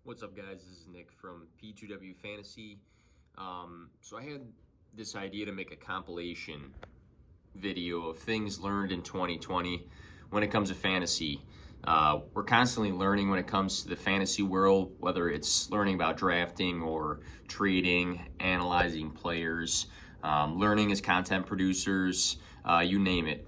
What's up, guys? This is Nick from P2W Fantasy. So I had this idea to make a compilation video of things learned in 2020 when it comes to fantasy. We're constantly learning when it comes to the fantasy world, whether it's learning about drafting or trading, analyzing players, learning as content producers, you name it.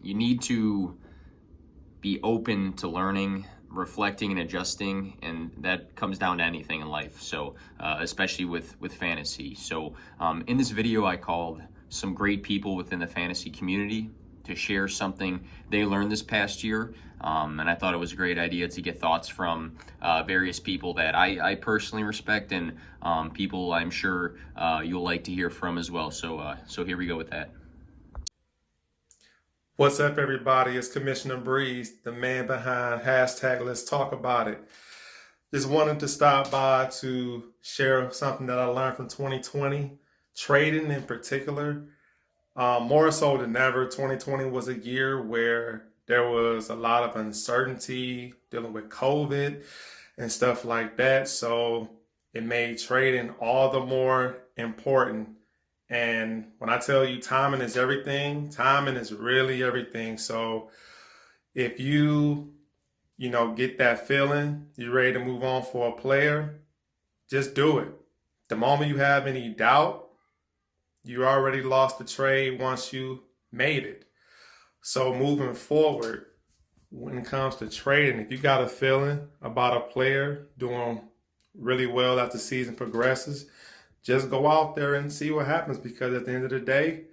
You need to be open to learning, reflecting and adjusting, and that comes down to anything in life, so especially with fantasy. So in this video I called some great people within the fantasy community to share something they learned this past year, and I thought it was a great idea to get thoughts from various people that I personally respect, and people I'm sure you'll like to hear from as well. So here we go with that. What's up, everybody? It's Commissioner Breeze, the man behind hashtag Let's Talk About It. Just wanted to stop by to share something that I learned from 2020, trading in particular. More so than ever, 2020 was a year where there was a lot of uncertainty dealing with COVID and stuff like that. So it made trading all the more important. And when I tell you timing is everything, timing is really everything. So if you get that feeling, you're ready to move on for a player, just do it. The moment you have any doubt, you already lost the trade once you made it. So moving forward, when it comes to trading, if you got a feeling about a player doing really well as the season progresses, just go out there and see what happens, because at the end of the day,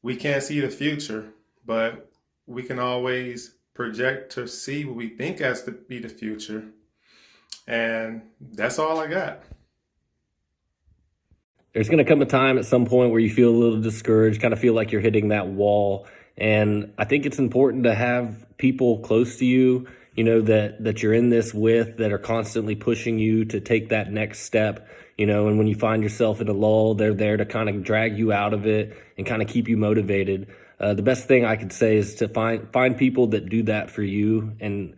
we can't see the future, but we can always project to see what we think has to be the future. And that's all I got. There's going to come a time at some point where you feel a little discouraged, kind of feel like you're hitting that wall. And I think it's important to have people close to you, that you're in this with, that are constantly pushing you to take that next step, and when you find yourself in a lull, they're there to kind of drag you out of it and kind of keep you motivated. The best thing I could say is to find people that do that for you, and,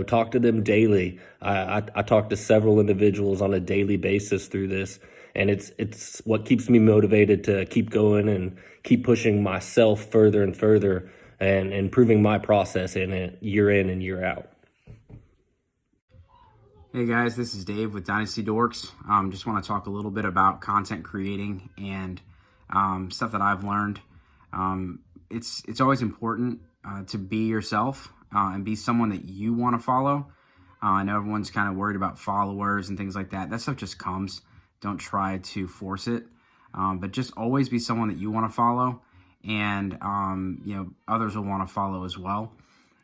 talk to them daily. I talk to several individuals on a daily basis through this, and it's what keeps me motivated to keep going and keep pushing myself further and further and improving my process in it year in and year out. Hey guys, this is Dave with DynastyDorks. Just want to talk a little bit about content creating and stuff that I've learned. It's always important to be yourself and be someone that you want to follow. I know everyone's kind of worried about followers and things like that. That stuff just comes. Don't try to force it, but just always be someone that you want to follow, and others will want to follow as well.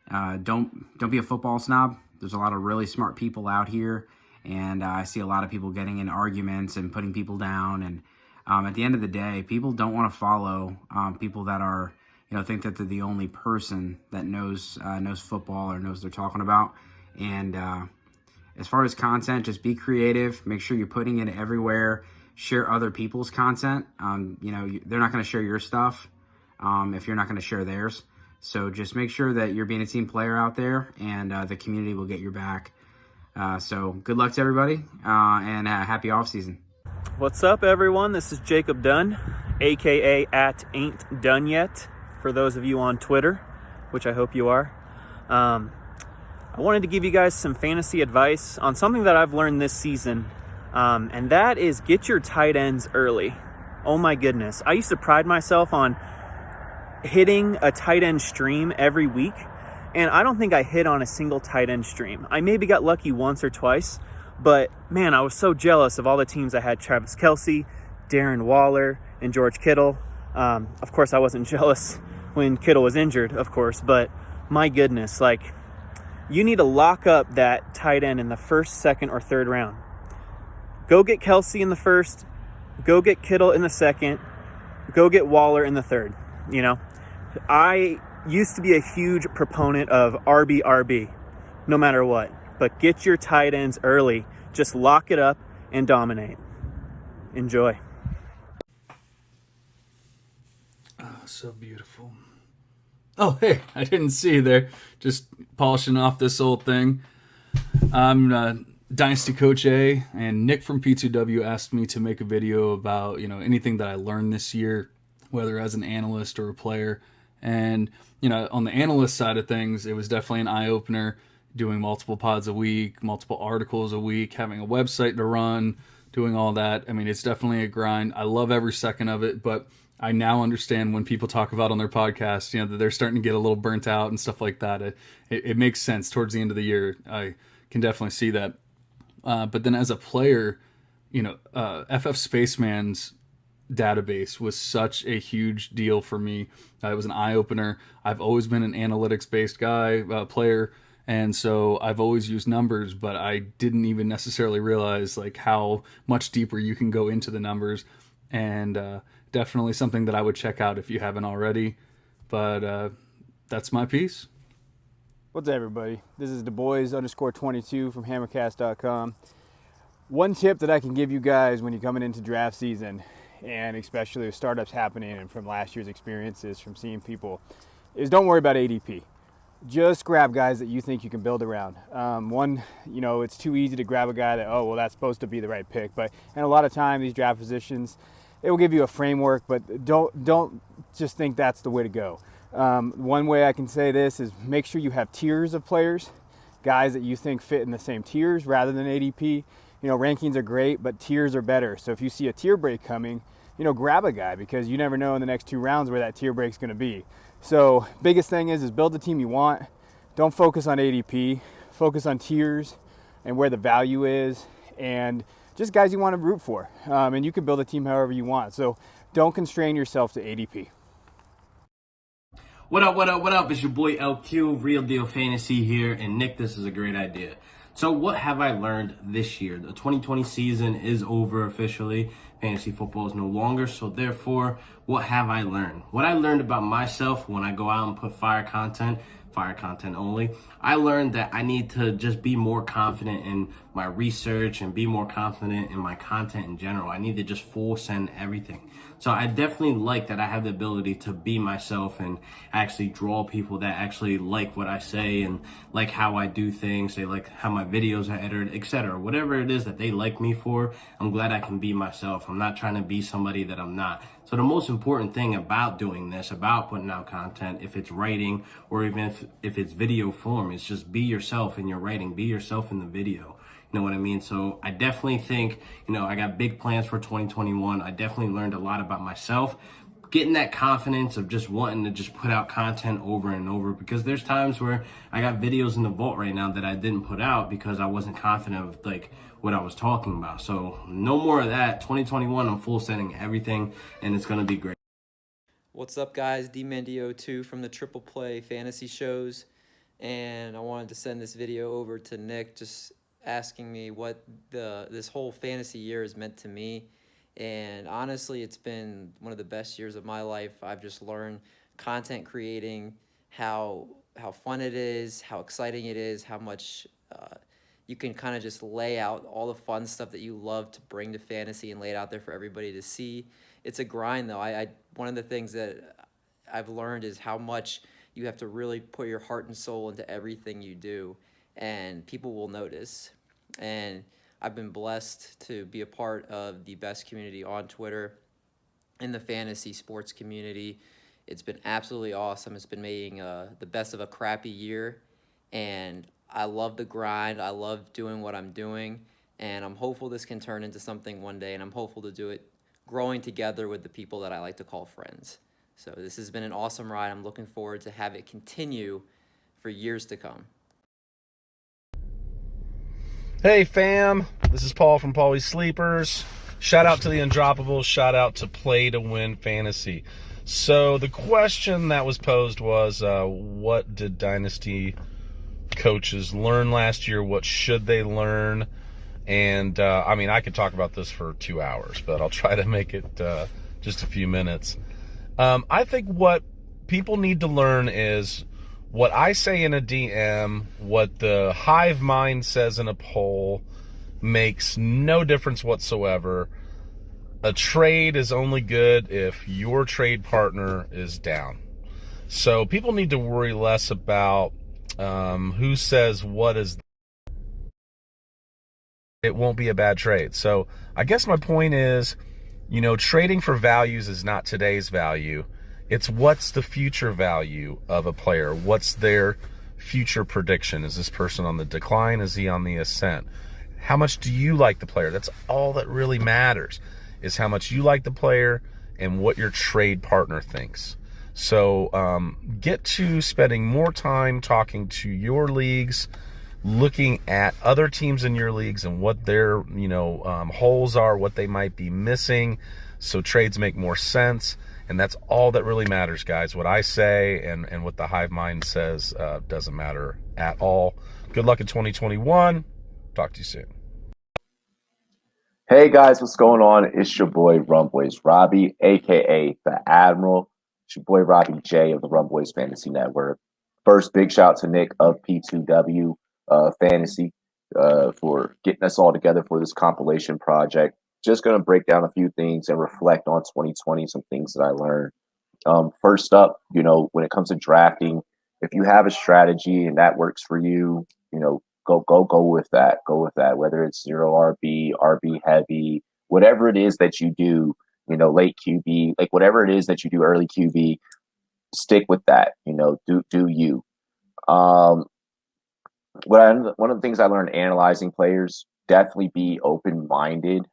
Don't be a football snob. There's a lot of really smart people out here, and I see a lot of people getting in arguments and putting people down. And at the end of the day, people don't want to follow people that are, think that they're the only person that knows football or knows what they're talking about. And as far as content, just be creative. Make sure you're putting it everywhere. Share other people's content. They're not going to share your stuff if you're not going to share theirs. So just make sure that you're being a team player out there, and the community will get your back. So good luck to everybody, and happy off season. What's up, everyone? This is Jacob Dunn, aka at Ain't Done Yet, for those of you on Twitter, which I hope you are. I wanted to give you guys some fantasy advice on something that I've learned this season, and that is get your tight ends early. Oh my goodness. I used to pride myself on hitting a tight end stream every week, and I don't think I hit on a single tight end stream. I maybe got lucky once or twice, but man, I was so jealous of all the teams I had: Travis Kelce, Darren Waller, and George Kittle. Of course, I wasn't jealous when Kittle was injured, of course, but my goodness, you need to lock up that tight end in the first, second, or third round. Go get Kelce in the first, go get Kittle in the second, go get Waller in the third. I used to be a huge proponent of RB, no matter what. But get your tight ends early. Just lock it up and dominate. Enjoy. Oh, so beautiful. Oh, hey, I didn't see you there. Just polishing off this old thing. I'm Dynasty Coach A and Nick from P2W asked me to make a video about, anything that I learned this year, whether as an analyst or a player. And, on the analyst side of things, it was definitely an eye-opener, doing multiple pods a week, multiple articles a week, having a website to run, doing all that. I mean, it's definitely a grind. I love every second of it, but I now understand when people talk about on their podcast, that they're starting to get a little burnt out and stuff like that. It makes sense towards the end of the year. I can definitely see that. But then as a player, FF Spaceman's database was such a huge deal for me. It was an eye-opener. I've always been an analytics-based player, and so I've always used numbers, but I didn't even necessarily realize like how much deeper you can go into the numbers, and definitely something that I would check out if you haven't already. But that's my piece. What's up, everybody? This is DuBois_22 from Hammercast.com. One tip that I can give you guys when you're coming into draft season, and especially with startups happening and from last year's experiences from seeing people, is don't worry about ADP. Just grab guys that you think you can build around. It's too easy to grab a guy that, that's supposed to be the right pick. And a lot of time, these draft positions, it will give you a framework, but don't just think that's the way to go. One way I can say this is make sure you have tiers of players, guys that you think fit in the same tiers rather than ADP. Rankings are great, but tiers are better. So if you see a tier break coming, grab a guy, because you never know in the next 2 rounds where that tier break is going to be. So biggest thing is build the team you want. Don't focus on ADP. Focus on tiers and where the value is, and just guys you want to root for. And you can build a team however you want. So don't constrain yourself to ADP. What up? It's your boy LQReal Fantasy here, and Nick, this is a great idea. So what have I learned this year? The 2020 season is over officially. Fantasy football is no longer, so therefore, what have I learned? What I learned about myself when I go out and put fire content only, I learned that I need to just be more confident in my research and be more confident in my content in general. I need to just full send everything. So I definitely like that I have the ability to be myself and actually draw people that actually like what I say and like how I do things. They like how my videos are edited, etc. Whatever it is that they like me for, I'm glad I can be myself. I'm not trying to be somebody that I'm not. So the most important thing about doing this, about putting out content, if it's writing or even if it's video form, is just be yourself in your writing, be yourself in the video. You know what I mean? So I definitely think, I got big plans for 2021. I definitely learned a lot about myself, getting that confidence of just wanting to just put out content over and over, because there's times where I got videos in the vault right now that I didn't put out because I wasn't confident of like what I was talking about. So no more of that. 2021, I'm full sending everything, and it's going to be great. What's up, guys? DMM from the Triple Play Fantasy Shows, and I wanted to send this video over to Nick, just asking me what this whole fantasy year has meant to me. And honestly, it's been one of the best years of my life. I've just learned content creating, how fun it is, how exciting it is, how much you can kind of just lay out all the fun stuff that you love to bring to fantasy and lay it out there for everybody to see. It's a grind, though. One of the things that I've learned is how much you have to really put your heart and soul into everything you do, and people will notice. And I've been blessed to be a part of the best community on Twitter, in the fantasy sports community. It's been absolutely awesome. It's been making the best of a crappy year, and I love the grind. I love doing what I'm doing, and I'm hopeful this can turn into something one day, and I'm hopeful to do it growing together with the people that I like to call friends. So this has been an awesome ride. I'm looking forward to have it continue for years to come. Hey fam, this is Paul from Paulie Sleepers. Shout out to the Undroppables, shout out to Play to Win Fantasy. So the question that was posed was, what did Dynasty coaches learn last year? What should they learn? And I could talk about this for 2 hours, but I'll try to make it just a few minutes. I think what people need to learn is what I say in a DM, what the hive mind says in a poll, makes no difference whatsoever. A trade is only good if your trade partner is down. So people need to worry less about who says what is it won't be a bad trade. So I guess my point is, trading for values is not today's value. It's what's the future value of a player? What's their future prediction? Is this person on the decline? Is he on the ascent? How much do you like the player? That's all that really matters, is how much you like the player and what your trade partner thinks. So get to spending more time talking to your leagues, looking at other teams in your leagues and what their holes are, what they might be missing, so trades make more sense. And that's all that really matters, guys. What I say and what the hive mind says doesn't matter at all. Good luck in 2021. Talk to you soon. Hey guys, what's going on? It's your boy Runways Robbie, aka the Admiral. It's your boy Robbie J of the Runways Fantasy Network. First, big shout out to Nick of P2W Fantasy for getting us all together for this compilation project. Just going to break down a few things and reflect on 2020, some things that I learned. First up, when it comes to drafting, if you have a strategy and that works for you, go with that. Go with that. Whether it's 0 RB, RB heavy, whatever it is that you do, late QB, like whatever it is that you do early QB, stick with that. Do you. One of the things I learned analyzing players, definitely be open-minded.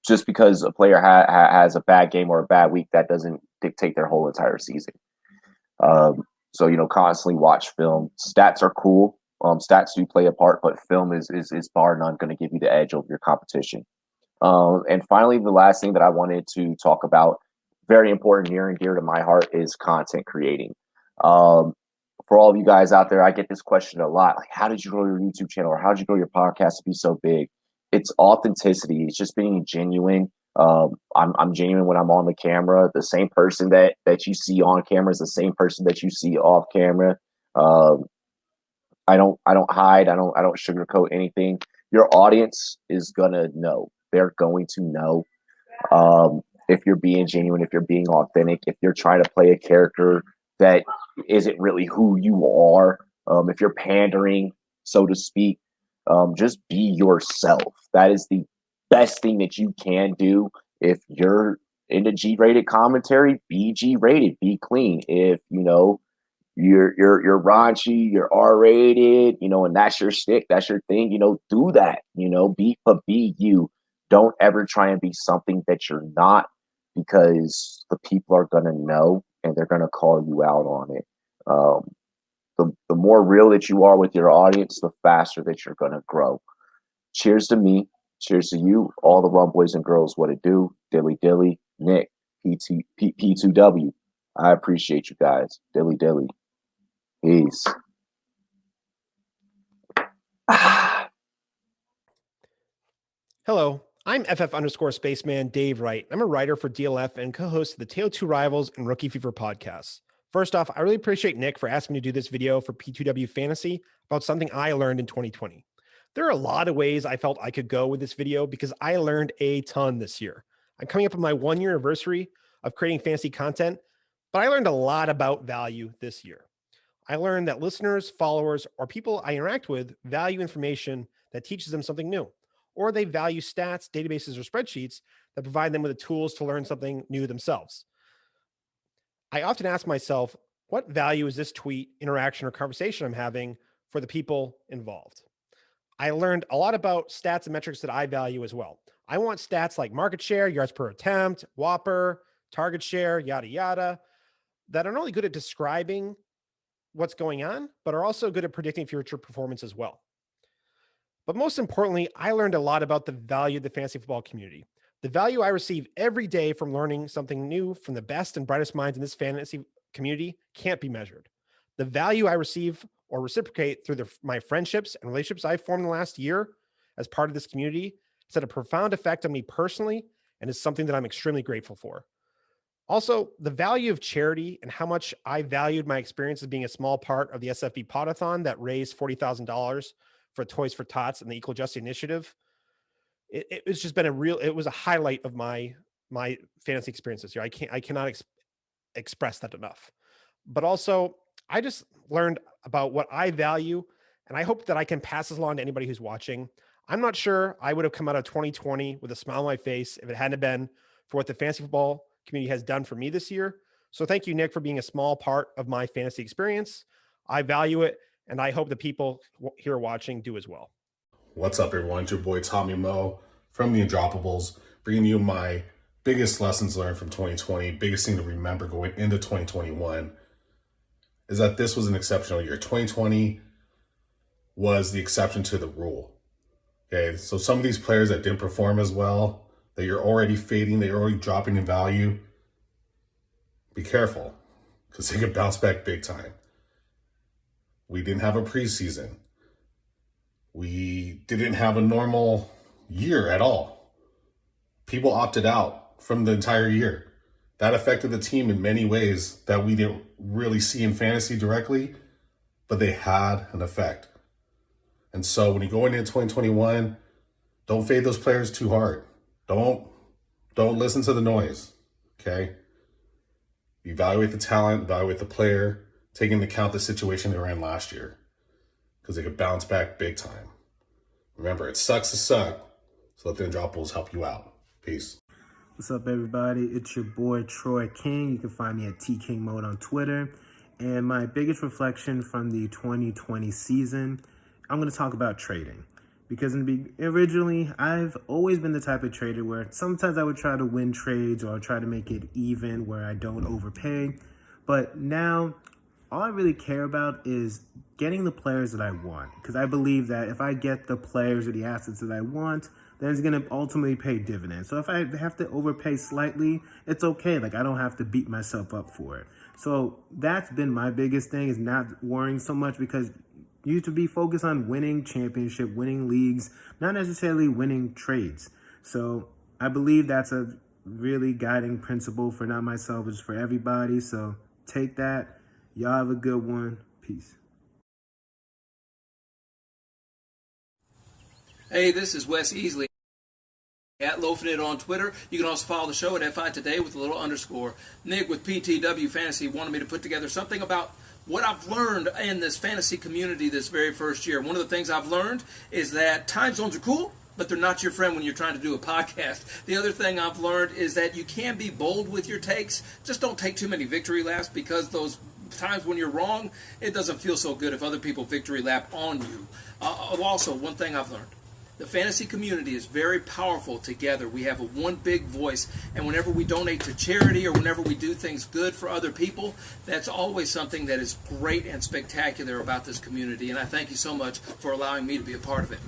Just because a player has a bad game or a bad week, that doesn't dictate their whole entire season. So, constantly watch film. Stats are cool. Stats do play a part, but film is bar none going to give you the edge over your competition. And finally, the last thing that I wanted to talk about, very important, near and dear to my heart, is content creating. For all of you guys out there, I get this question a lot. Like, how did you grow your YouTube channel, or how did you grow your podcast to be so big? It's authenticity. It's just being genuine. I'm genuine when I'm on the camera. The same person that you see on camera is the same person that you see off camera. I don't hide. I don't sugarcoat anything. Your audience is gonna know. They're going to know if you're being genuine, if you're being authentic, if you're trying to play a character that isn't really who you are, if you're pandering, so to speak. Just be yourself. That is the best thing that you can do. If you're into G-rated commentary, be G-rated, be clean. If you're raunchy, you're R-rated, and that's your stick, that's your thing, do that. Be you. Don't ever try and be something that you're not, because the people are gonna know and they're gonna call you out on it. The more real that you are with your audience, the faster that you're going to grow. Cheers to me. Cheers to you, all the rum boys and girls. What it do? Dilly Dilly, Nick, P2W. I appreciate you guys. Dilly Dilly. Peace. Hello, I'm FF_Spaceman Dave Wright. I'm a writer for DLF and co-host of the Tale 2 Rivals and Rookie Fever podcasts. First off, I really appreciate Nick for asking me to do this video for P2W Fantasy about something I learned in 2020. There are a lot of ways I felt I could go with this video because I learned a ton this year. I'm coming up on my 1-year anniversary of creating fantasy content, but I learned a lot about value this year. I learned that listeners, followers, or people I interact with value information that teaches them something new, or they value stats, databases, or spreadsheets that provide them with the tools to learn something new themselves. I often ask myself, what value is this tweet, interaction, or conversation I'm having for the people involved? I learned a lot about stats and metrics that I value as well. I want stats like market share, yards per attempt, Whopper, target share, yada, yada, that are not only good at describing what's going on, but are also good at predicting future performance as well. But most importantly, I learned a lot about the value of the fantasy football community. The value I receive every day from learning something new from the best and brightest minds in this fantasy community can't be measured. The value I receive or reciprocate through my friendships and relationships I've formed in the last year as part of this community has had a profound effect on me personally and is something that I'm extremely grateful for. Also, the value of charity and how much I valued my experience as being a small part of the SFB Podathon that raised $40,000 for Toys for Tots and the Equal Justice Initiative. It's just been it was a highlight of my fantasy experience this year. I cannot express that enough. But also, I just learned about what I value and I hope that I can pass this along to anybody who's watching. I'm not sure I would have come out of 2020 with a smile on my face if it hadn't been for what the fantasy football community has done for me this year. So thank you, Nick, for being a small part of my fantasy experience. I value it, and I hope the people here watching do as well. What's up, everyone? It's your boy Tommy Moe from the Undroppables, bringing you my biggest lessons learned from 2020, biggest thing to remember going into 2021, is that this was an exceptional year. 2020 was the exception to the rule. Okay, so some of these players that didn't perform as well, that you're already fading, that you're already dropping in value, be careful, because they could bounce back big time. We didn't have a preseason. We didn't have a normal year at all. People opted out from the entire year. That affected the team in many ways that we didn't really see in fantasy directly, but they had an effect. And so when you go into 2021, don't fade those players too hard. Don't listen to the noise, okay? Evaluate the talent, evaluate the player, take into account the situation they were in last year, because they could bounce back big time. Remember, it sucks to suck, so let the Undroppables help you out. Peace. What's up, everybody? It's your boy, Troy King. You can find me at TKingMode on Twitter. And my biggest reflection from the 2020 season, I'm going to talk about trading. Because originally, I've always been the type of trader where sometimes I would try to win trades or try to make it even where I don't overpay. But now, all I really care about is getting the players that I want. Because I believe that if I get the players or the assets that I want, then it's going to ultimately pay dividends. So if I have to overpay slightly, it's okay. Like, I don't have to beat myself up for it. So that's been my biggest thing, is not worrying so much, because you used to be focused on winning championship, winning leagues, not necessarily winning trades. So I believe that's a really guiding principle for not myself, it's for everybody. So take that. Y'all have a good one. Peace. Hey, this is Wes Easley at Loafing It on Twitter. You can also follow the show at FI Today with a little underscore. Nick with P2W Fantasy wanted me to put together something about what I've learned in this fantasy community this very first year. One of the things I've learned is that time zones are cool, but they're not your friend when you're trying to do a podcast. The other thing I've learned is that you can be bold with your takes. Just don't take too many victory laps, because those times when you're wrong, it doesn't feel so good if other people victory lap on you. Also, one thing I've learned: the fantasy community is very powerful together. We have one big voice, and whenever we donate to charity or whenever we do things good for other people, that's always something that is great and spectacular about this community, and I thank you so much for allowing me to be a part of it.